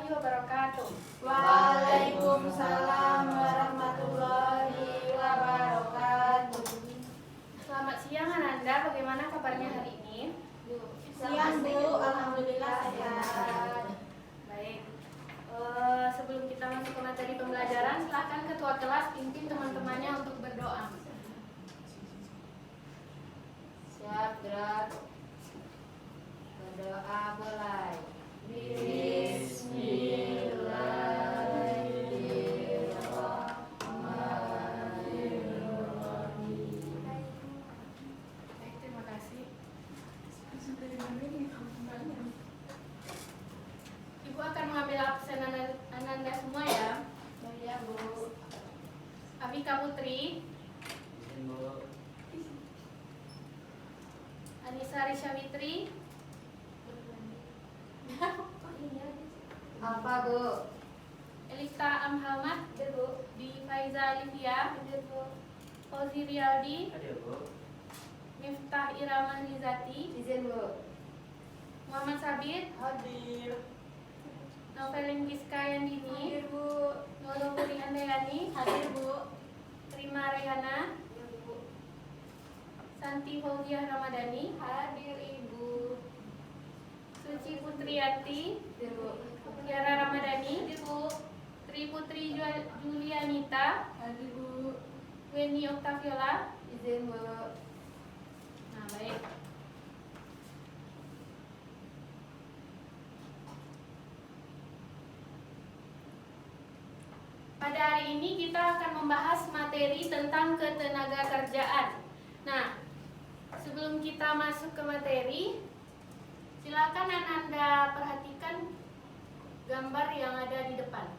warahmatullahi wabarakatuh. Waalaikumsalam warahmatullahi wabarakatuh. Selamat siang Ananda, bagaimana kabarnya hari ini? Siang Bu, alhamdulillah sehat. Baik. Sebelum kita masuk ke materi pembelajaran, silakan ketua kelas pimpin teman-temannya untuk berdoa. Siap gerak. Berdoa mulai. Bismillahirrahmanirrahim. Baik, terima kasih. Ibu akan mengambil absen Ananda semua ya. Ya Bu. Abika Putri, Anissa Risyawitri, Apa Bu? Elifta Amhalmat, Bu. Di Faiza Alivia, Fauzi Riyaldi, Miftah Iraman Rizati, Izin Bu. Muhammad Sabit, Hadir. Novelin Giska Yandini, Bu. Nurul Handayani, Hadir Bu. Rima Rehana, Santi Fauziah Ramadhani, Hadir Ibu. Suci Putriati, Hadir Bu. Tiara Ramadhani, Tri Putri Julianita, Hadir Bu. Weni Oktaviola. Izin Bu. Nah, baik. Pada hari ini kita akan membahas materi tentang ketenaga kerjaan. Nah, sebelum kita masuk ke materi, silakan Ananda perhatikan gambar yang ada di depan.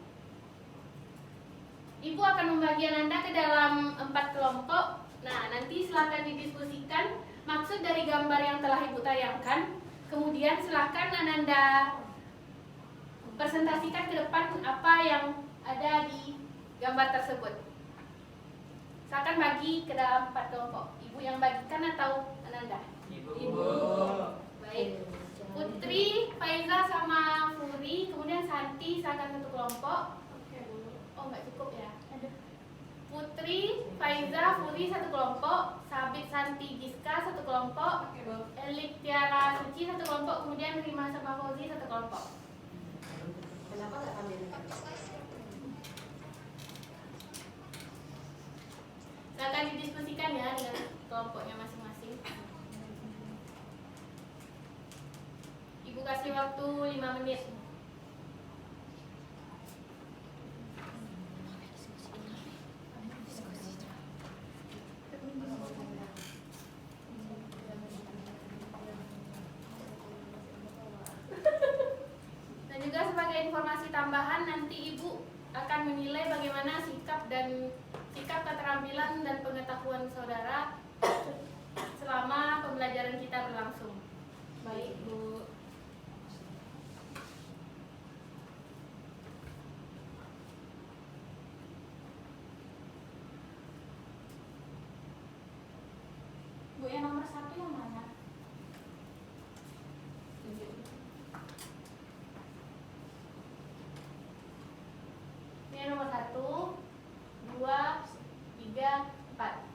Ibu akan membagi Ananda ke dalam 4 kelompok. Nah, nanti silakan didiskusikan maksud dari gambar yang telah Ibu tayangkan. Kemudian silakan Ananda presentasikan ke depan apa yang ada di gambar tersebut. Silakan bagi ke dalam 4 kelompok. Ibu yang bagikan atau Ananda? Ibu. Baik. Putri, Faiza sama Furi, kemudian Santi silakan satu kelompok. Oh, nggak cukup ya. Putri, Faiza, Furi satu kelompok, Sabit, Santi, Giska satu kelompok, Elik, Tiara, Suci satu kelompok, kemudian Rima sama Fauzi satu kelompok. Kenapa nggak ambil? Silakan didiskusikan ya dengan kelompoknya masing-masing. Ibu kasih waktu 5 menit. Dan juga sebagai informasi tambahan, nanti Ibu akan menilai bagaimana sikap keterampilan dan pengetahuan saudara selama pembelajaran kita berlangsung. Baik, Bu. Bu, yang nomor 1 yang mana? Ini nomor 1, 2, 3, 4.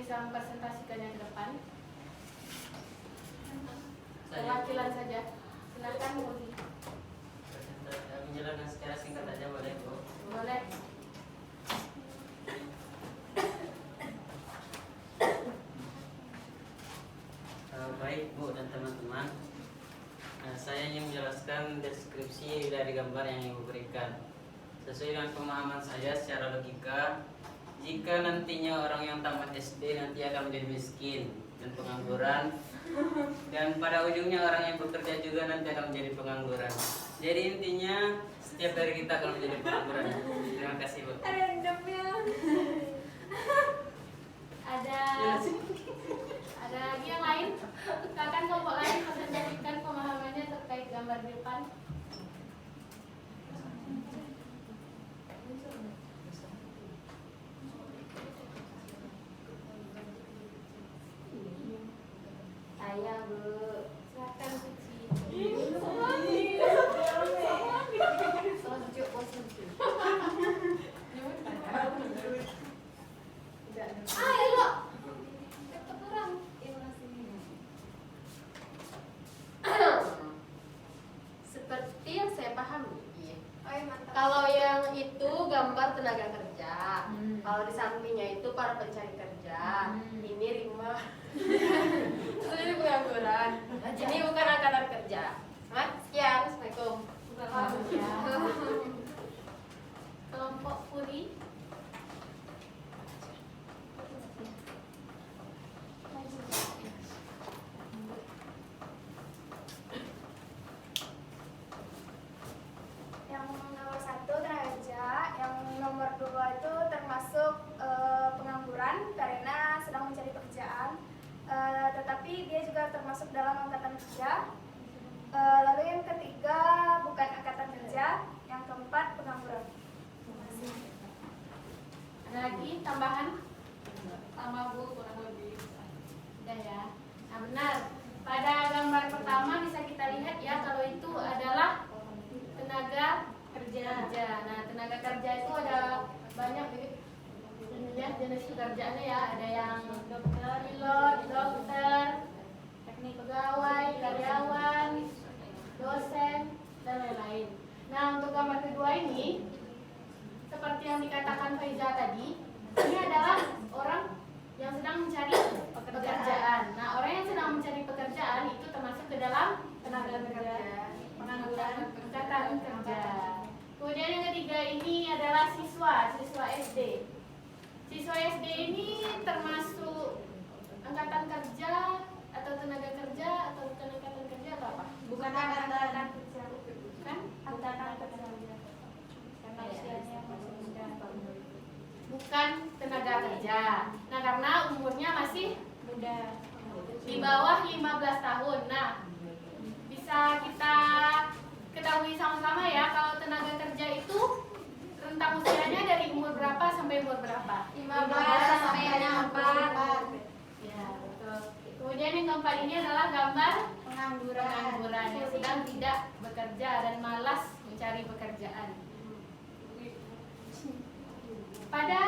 bisa mempresentasikannya ke depan? Saya Perwakilan saja. Silakan Furi. menjelaskan secara singkat aja boleh Bu? Boleh. Baik Bu dan teman-teman, saya ingin menjelaskan deskripsi dari gambar yang Ibu berikan. Sesuai dengan pemahaman saya secara logika, jika nantinya orang yang tamat SD nanti akan menjadi miskin dan pengangguran, dan pada ujungnya orang yang bekerja juga nanti akan menjadi pengangguran. Jadi intinya setiap dari kita akan menjadi pengangguran. Terima kasih Bu. Random ya. Ada lagi yang lain? Silakan kelompok lain presentasikan pemahamannya terkait gambar di depan. Saya Bu. Silakan Suci. Sonjuk bos sonjuk. Ayo. Tetap kurang. Seperti yang saya pahami, Oh, mantap. kalau yang itu gambar tenaga kerja, kalau di sampingnya itu para pencari kerja, ini Rima, ini pengangguran, ini bukan angkatan kerja. Sekian, assalamualaikum. Kelompok Furi. Yang nomor 1 tenaga kerja, yang nomor 2 itu termasuk pengangguran karena sedang mencari pekerjaan, tetapi dia juga termasuk dalam angkatan kerja. Lalu yang ketiga bukan angkatan kerja, yang keempat pengangguran. Ada lagi tambahan? Tambah Bu, kurang lebih. Udah ya. Nah benar. Pada gambar pertama bisa kita lihat ya kalau itu adalah tenaga kerja. Nah tenaga kerja itu ada banyak lihat jenis pekerjaannya ya. Ada yang dokter, pilot, dokter, teknik pegawai, karyawan, dosen dan lain-lain. Nah untuk gambar kedua ini seperti yang dikatakan Faiza tadi, ini adalah orang yang sedang mencari pekerjaan. Nah, orang yang sedang mencari pekerjaan itu termasuk ke dalam tenaga kerja, pengangguran, angkatan kerja. Kemudian yang ketiga ini adalah siswa SD. Siswa SD ini termasuk angkatan kerja atau tenaga kerja atau bukan angkatan kerja atau apa? Bukan angkatan kerja. Kan? Angkatan kerja. Karena usianya masih muda. Bukan tenaga kerja. Nah, karena umurnya masih Muda. di bawah 15 tahun. Nah, bisa kita ketahui sama-sama ya kalau tenaga kerja itu rentang usianya dari umur berapa sampai umur berapa? 15 sampai 64. Ya, betul. Kemudian yang keempat ini adalah gambar Pengangguran. yang sedang tidak bekerja dan malas mencari pekerjaan. Pada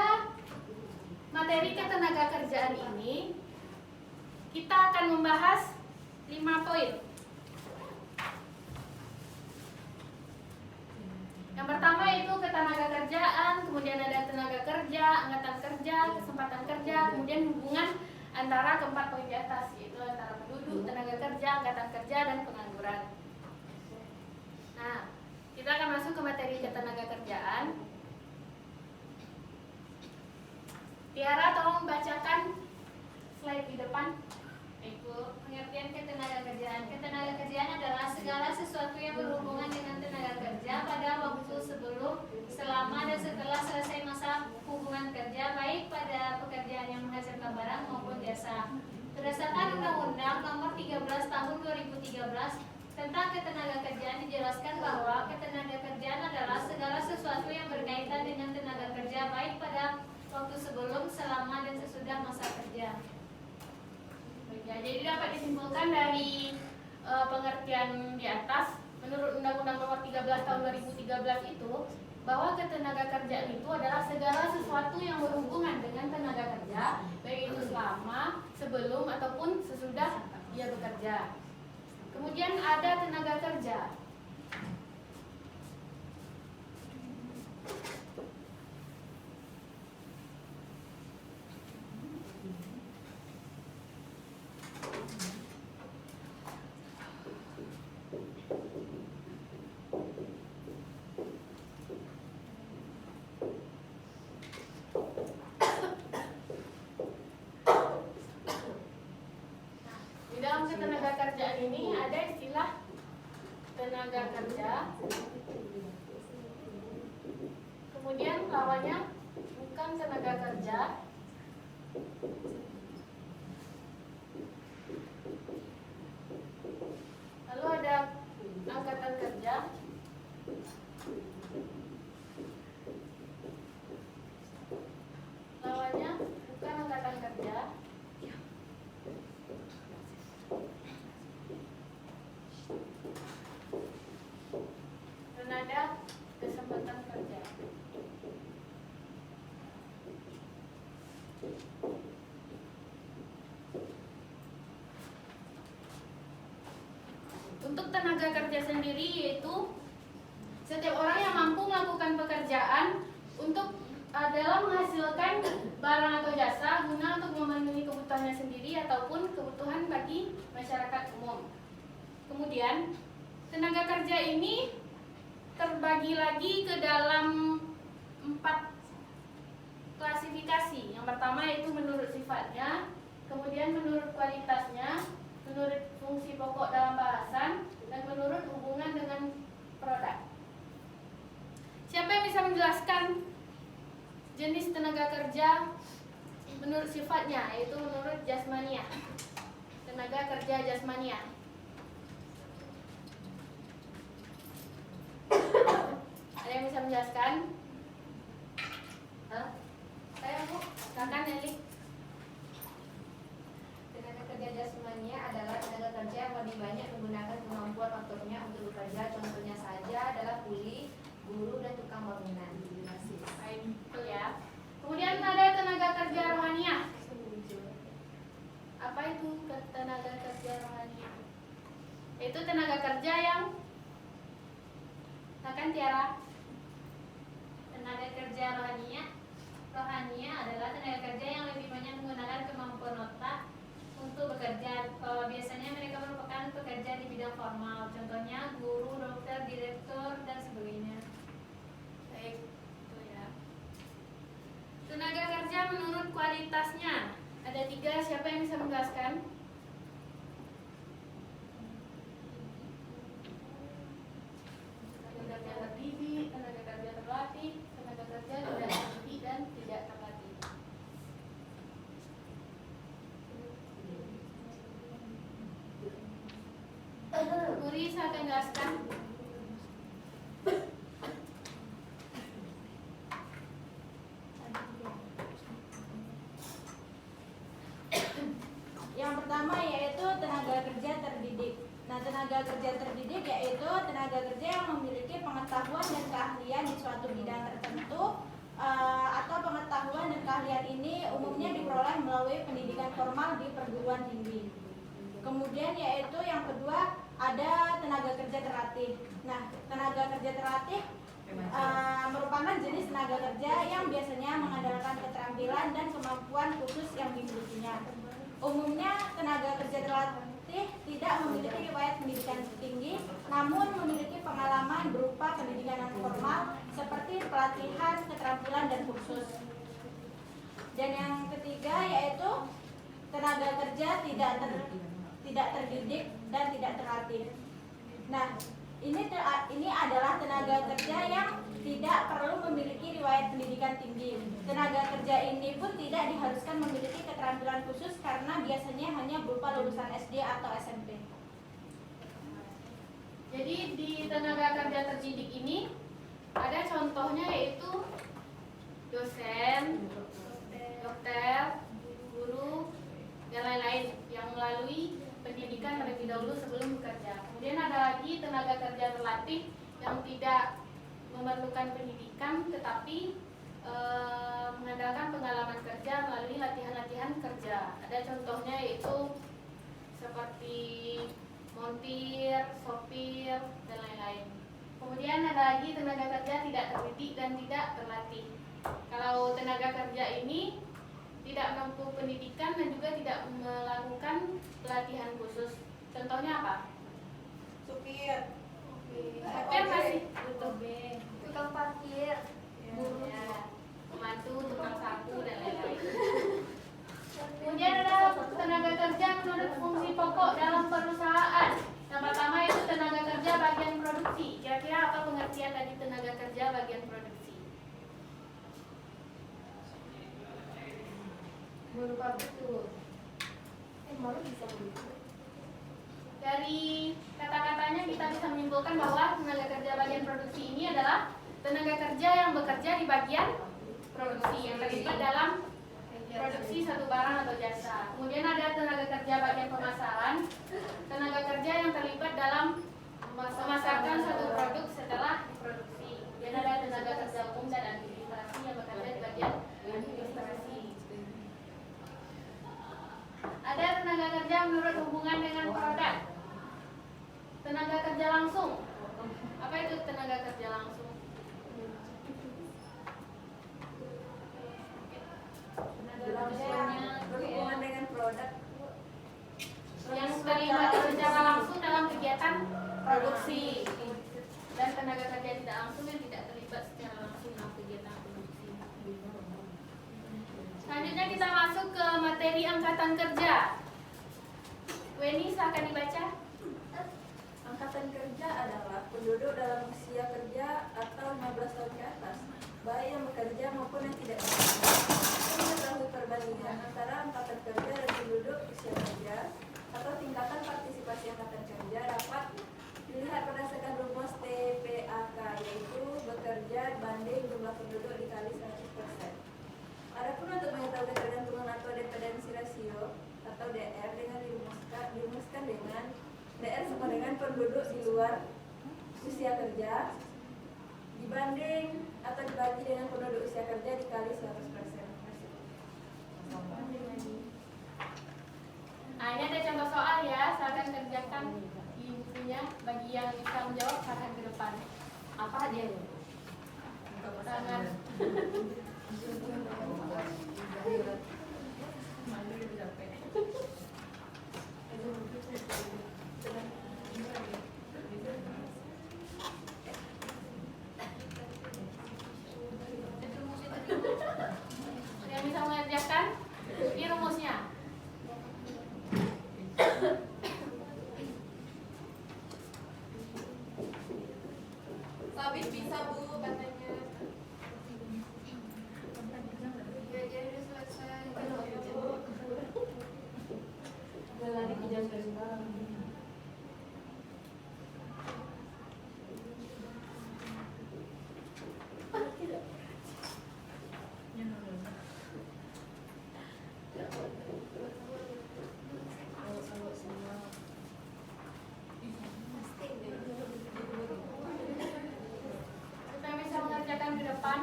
materi ketenaga kerjaan ini kita akan membahas 5 poin. Yang pertama itu ketenaga kerjaan, kemudian ada tenaga kerja, angkatan kerja, kesempatan kerja, kemudian hubungan antara keempat poin di atas, yaitu antara penduduk, tenaga kerja, angkatan kerja, dan pengangguran. Nah, kita akan masuk ke materi ketenaga kerjaan. Tiara tolong bacakan slide di depan. Ibu, pengertian ketenaga kerjaan. Ketenaga kerjaan adalah segala sesuatu yang berhubungan dengan tenaga kerja pada waktu sebelum, selama, dan setelah selesai masa hubungan kerja, baik pada pekerjaan yang menghasilkan barang maupun jasa. Berdasarkan Undang-Undang Nomor 13 Tahun 2013 tentang ketenaga kerjaan dijelaskan bahwa ketenaga kerjaan adalah segala sesuatu yang berkaitan dengan tenaga kerja, baik pada waktu sebelum, selama, dan sesudah masa kerja. Ya, jadi dapat disimpulkan dari pengertian di atas, menurut Undang-Undang Nomor 13 Tahun 2013 itu, bahwa ketenaga kerjaan itu adalah segala sesuatu yang berhubungan dengan tenaga kerja, baik itu selama, sebelum, ataupun sesudah ia bekerja. Kemudian ada tenaga kerja. Di dalam ketenaga kerjaan ini ada istilah tenaga kerja. Kemudian lawannya bukan tenaga kerja. Lalu ada angkatan kerja. Lawannya bukan angkatan kerja. Dan ada kesempatan kerja. Untuk tenaga kerja sendiri yaitu setiap orang yang mampu melakukan pekerjaan untuk dalam menghasilkan barang atau jasa guna untuk memenuhi kebutuhannya sendiri ataupun kebutuhan bagi masyarakat umum. Kemudian tenaga kerja ini terbagi lagi ke dalam 4 klasifikasi. Yang pertama yaitu menurut sifatnya, kemudian menurut kualitasnya, menurut fungsi pokok dalam bahasan, dan menurut hubungan dengan produk. Siapa yang bisa menjelaskan jenis tenaga kerja menurut sifatnya, yaitu menurut jasmania? Tenaga kerja jasmania. Ada yang bisa menjelaskan? Hah? Saya Bu, silakan Nelly. Tenaga kerja jasmania adalah tenaga kerja yang lebih banyak menggunakan kemampuan ototnya untuk bekerja. Contohnya saja adalah kuli, guru, dan tukang bangunan. Baik, betul ya. Kemudian ada tenaga kerja rohania. Apa itu tenaga kerja rohania? Itu tenaga kerja yang akan Tiara. Tenaga kerja rohania adalah tenaga kerja yang lebih banyak menggunakan kemampuan otak untuk bekerja. Biasanya mereka merupakan pekerja di bidang formal, contohnya guru, dokter, direktur, dan sebagainya. Baik, itu ya. Tenaga kerja menurut kualitasnya ada 3. Siapa yang bisa menjelaskan? Tenaga kerja terdidik, tenaga kerja terlatih, tenaga kerja tidak terdidik dan tidak terlatih. Puri, saya akan jelaskan. Yang pertama yaitu tenaga kerja terdidik. Nah, tenaga kerja terdidik yaitu tenaga kerja yang memiliki pengetahuan dan keahlian di suatu bidang tertentu, atau pengetahuan dan keahlian ini umumnya diperoleh melalui pendidikan formal di perguruan tinggi. Kemudian yaitu yang kedua ada tenaga kerja terlatih. Nah, tenaga kerja terlatih merupakan jenis tenaga kerja yang biasanya mengandalkan keterampilan dan kemampuan khusus yang dimilikinya. Umumnya tenaga kerja terlatih tidak memiliki riwayat pendidikan tinggi, namun memiliki pengalaman berupa pendidikan non formal seperti pelatihan, keterampilan, dan kursus. Dan yang ketiga yaitu tenaga kerja tidak terdidik dan tidak terlatih. Nah, ini adalah tenaga kerja yang tidak perlu memiliki riwayat pendidikan tinggi. Tenaga kerja ini pun tidak diharuskan memiliki keterampilan khusus karena biasanya hanya berupa lulusan SD atau SMP. Jadi di tenaga kerja terdidik ini ada contohnya yaitu dosen, dokter, guru, dan lain-lain yang melalui pendidikan terlebih dahulu sebelum bekerja. Kemudian ada lagi tenaga kerja terlatih yang tidak memerlukan pendidikan, tetapi mengandalkan pengalaman kerja melalui latihan-latihan kerja. Ada contohnya yaitu seperti montir, sopir, dan lain-lain. Kemudian ada lagi tenaga kerja tidak terdidik dan tidak terlatih. Kalau tenaga kerja ini tidak menempuh pendidikan dan juga tidak melakukan pelatihan khusus. Contohnya apa? Supir. Supir masih Untuk B. Tukang parkir. guru, pembantu, tukang sapu, dan lain-lain. Kemudian ada tenaga kerja menurut fungsi pokok dalam perusahaan. Yang pertama itu tenaga kerja bagian produksi. Kira-kira apa pengertian dari tenaga kerja bagian produksi? Guru pabrik tuh. Malu bisa begitu. Dari kata-katanya kita bisa menyimpulkan bahwa tenaga kerja bagian produksi ini adalah tenaga kerja yang bekerja di bagian produksi, yang terlibat dalam produksi satu barang atau jasa. Kemudian ada tenaga kerja bagian pemasaran, tenaga kerja yang terlibat dalam memasarkan satu produk setelah diproduksi. Dan ada tenaga kerja umum dan administrasi yang bekerja di bagian administrasi. Ada tenaga kerja menurut hubungan dengan produk. Tenaga kerja langsung. Apa itu tenaga kerja langsung? Berhubungan dengan produk. Yang terlibat secara langsung dalam kegiatan produksi. Dan tenaga kerja tidak langsung yang tidak terlibat secara langsung dalam kegiatan produksi. Selanjutnya kita masuk ke materi angkatan kerja. Weni, silakan dibaca. Angkatan kerja adalah penduduk dalam usia kerja atau 15 tahun ke atas, baik yang bekerja maupun yang tidak bekerja. Mengetahui perbandingan antara angkatan kerja dan penduduk usia kerja atau tingkatan partisipasi angkatan kerja dapat dilihat berdasarkan rumus TPAK, yaitu bekerja banding jumlah penduduk dikali 100%. Adapun untuk mengetahui ketergantungan atau dependensi rasio atau DR dengan dirumuskan dengan DR sama dengan penduduk di luar usia kerja dibanding atau dibagi dengan penduduk usia kerja dikali 100%. Nah, ini ada contoh soal ya, silakan kerjakan di bukunya. Bagi yang bisa menjawab, silakan ke depan. Apa dia? Tangan. Yang bisa mengerjakan, ini rumusnya. Sabit bisa Bu katanya. Jadi udah selesai. Udah lari ke jam berapa? Supaya bisa mengerjakan ke depan.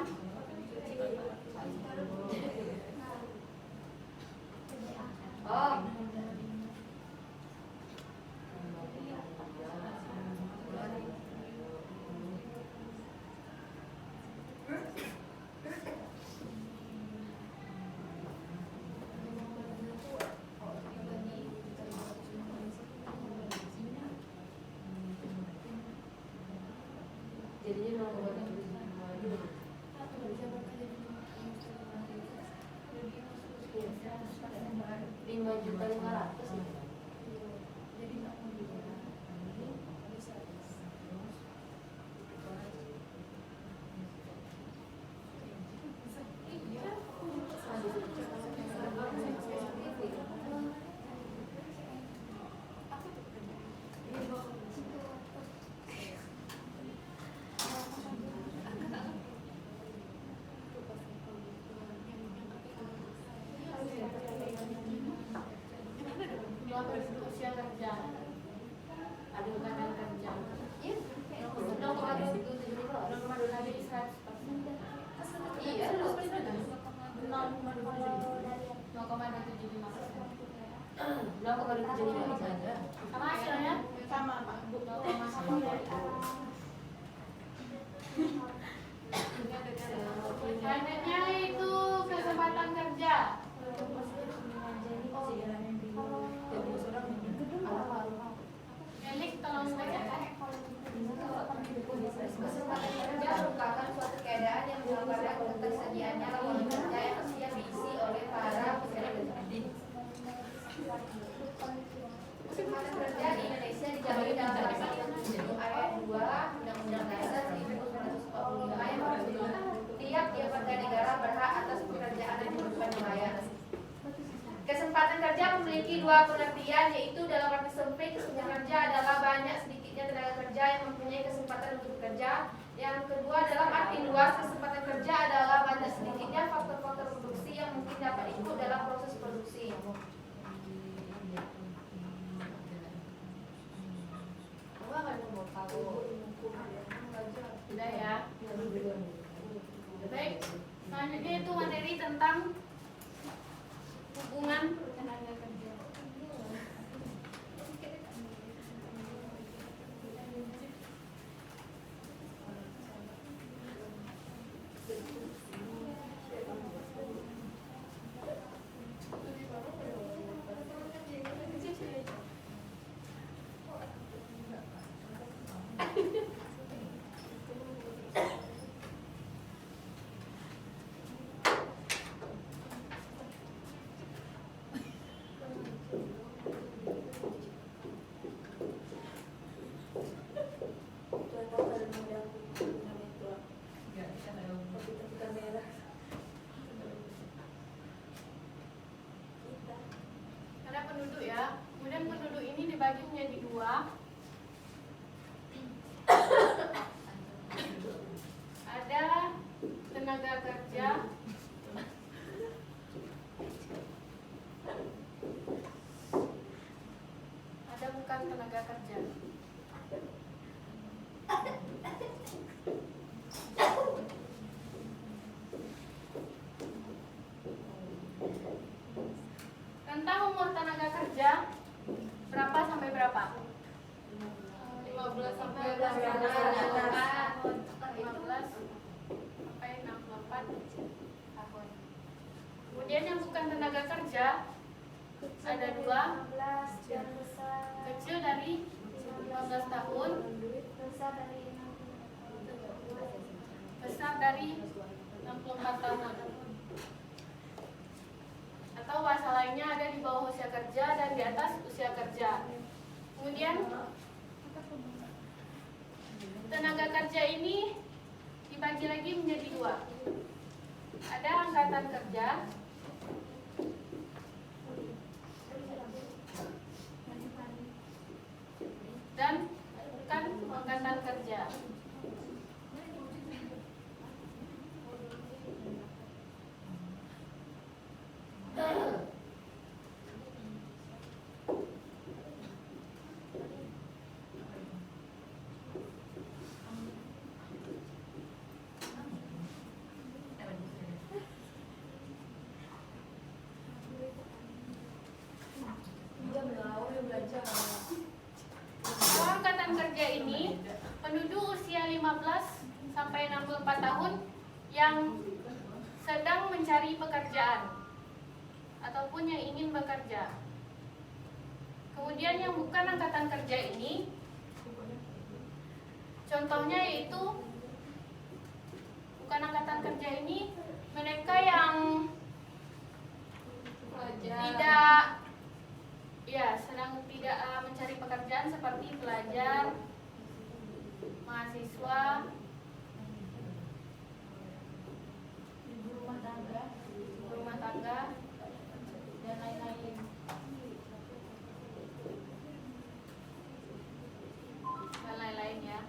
Oh. Jadinya 5.500.000 ya. Sama hasilnya? Sama Pak Bu. Selanjutnya itu kesempatan kerja. Elik, tolong baca. Kesempatan kerja merupakan suatu keadaan yang menggambarkan ketersediaannya lapangan kerja yang siap diisi oleh para pencari kerja. Kesempatan kerja di Indonesia dijamin dalam pasal 7 ayat 2 Undang-Undang Dasar 1945 yang berbunyi tiap warga negara berhak atas pekerjaan yang merupakan wilayah. Kesempatan kerja memiliki dua pengertian, yaitu dalam arti sempit, kesempatan kerja adalah banyak sedikitnya tenaga kerja yang mempunyai kesempatan untuk bekerja. Yang kedua, dalam arti luas, kesempatan kerja adalah banyak sedikitnya faktor-faktor produksi yang mungkin dapat ikut dalam proses produksi. Sudah ya. Baik, selanjutnya itu materi tentang hubungan tenaga kerja. Ada penduduk ya, kemudian penduduk ini dibagi menjadi dua. Ada tenaga kerja, ada bukan tenaga kerja. Tentang umur tenaga kerja, berapa sampai berapa? 15 sampai 15 sampai 64 tahun. Kemudian yang bukan tenaga kerja ada dua, 15 dan besar kecil dari 15 tahun, besar dari 60. besar dari 64 tahun. Atau bahasa lainnya ada di bawah usia kerja dan di atas usia kerja. Kemudian tenaga kerja ini dibagi lagi menjadi dua. Ada angkatan kerja dan bukan angkatan kerja. Kalau angkatan kerja ini penduduk usia 15 sampai 64 tahun yang sedang mencari pekerjaan ataupun yang ingin bekerja. Kemudian yang bukan angkatan kerja ini, contohnya yaitu bukan angkatan kerja ini mereka yang tidak sedang tidak mencari pekerjaan seperti pelajar, mahasiswa, Ibu rumah tangga rumah tangga, dan lain-lain. dan lain-lain ya.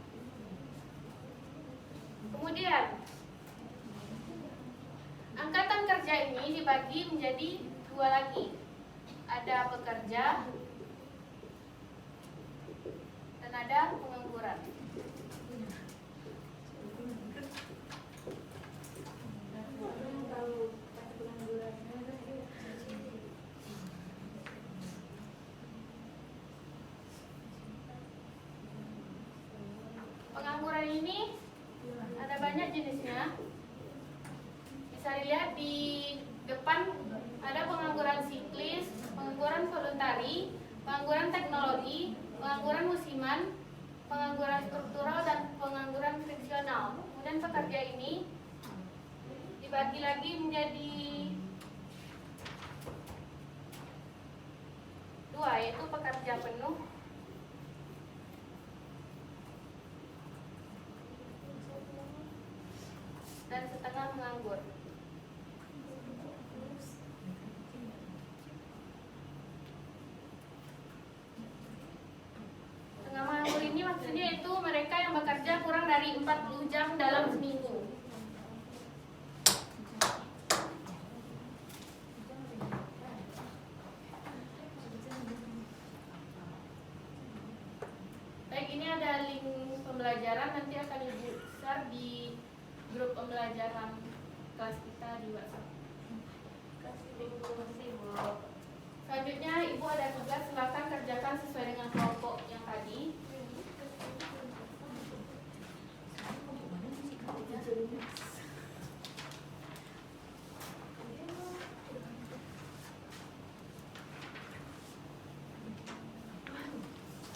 Kemudian angkatan kerja ini dibagi menjadi dua lagi. Ada pekerja dan ada pengangguran. pengangguran ini ada banyak jenisnya. Bisa dilihat di depan ada pengangguran siklis, pengangguran voluntari, pengangguran teknologi, pengangguran musiman, pengangguran struktural, dan pengangguran friksional. Kemudian pekerja ini dibagi lagi menjadi dua, yaitu pekerja penuh dan setengah menganggur. Setengah menganggur ini maksudnya itu mereka yang bekerja kurang dari 40 jam dalam seminggu. Baik, ini ada link pembelajaran, nanti akan Ibu share di grup pembelajaran kelas kita di WhatsApp. Selanjutnya Ibu ada tugas, silakan kerjakan sesuai dengan kelompok yang tadi.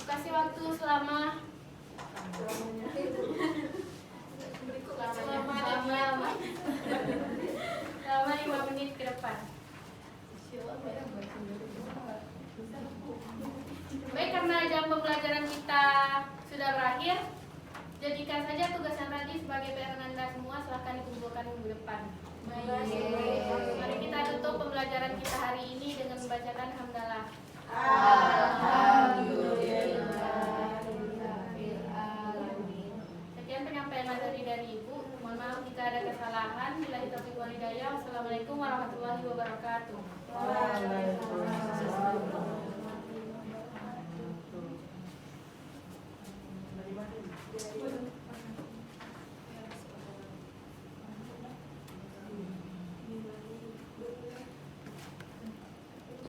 Kasih waktu selama 5 menit ke depan. Baik, karena jam pembelajaran kita sudah berakhir, jadikan saja tugas yang tadi sebagai PR Anda semua. Silahkan dikumpulkan minggu depan. Mari kita tutup pembelajaran kita hari ini dengan membacakan hamdalah. Sekian penyampaian dari Ibu. Mohon maaf jika ada kesalahan. Billahi taufiq wal hidayah. Wassalamualaikum warahmatullahi wabarakatuh.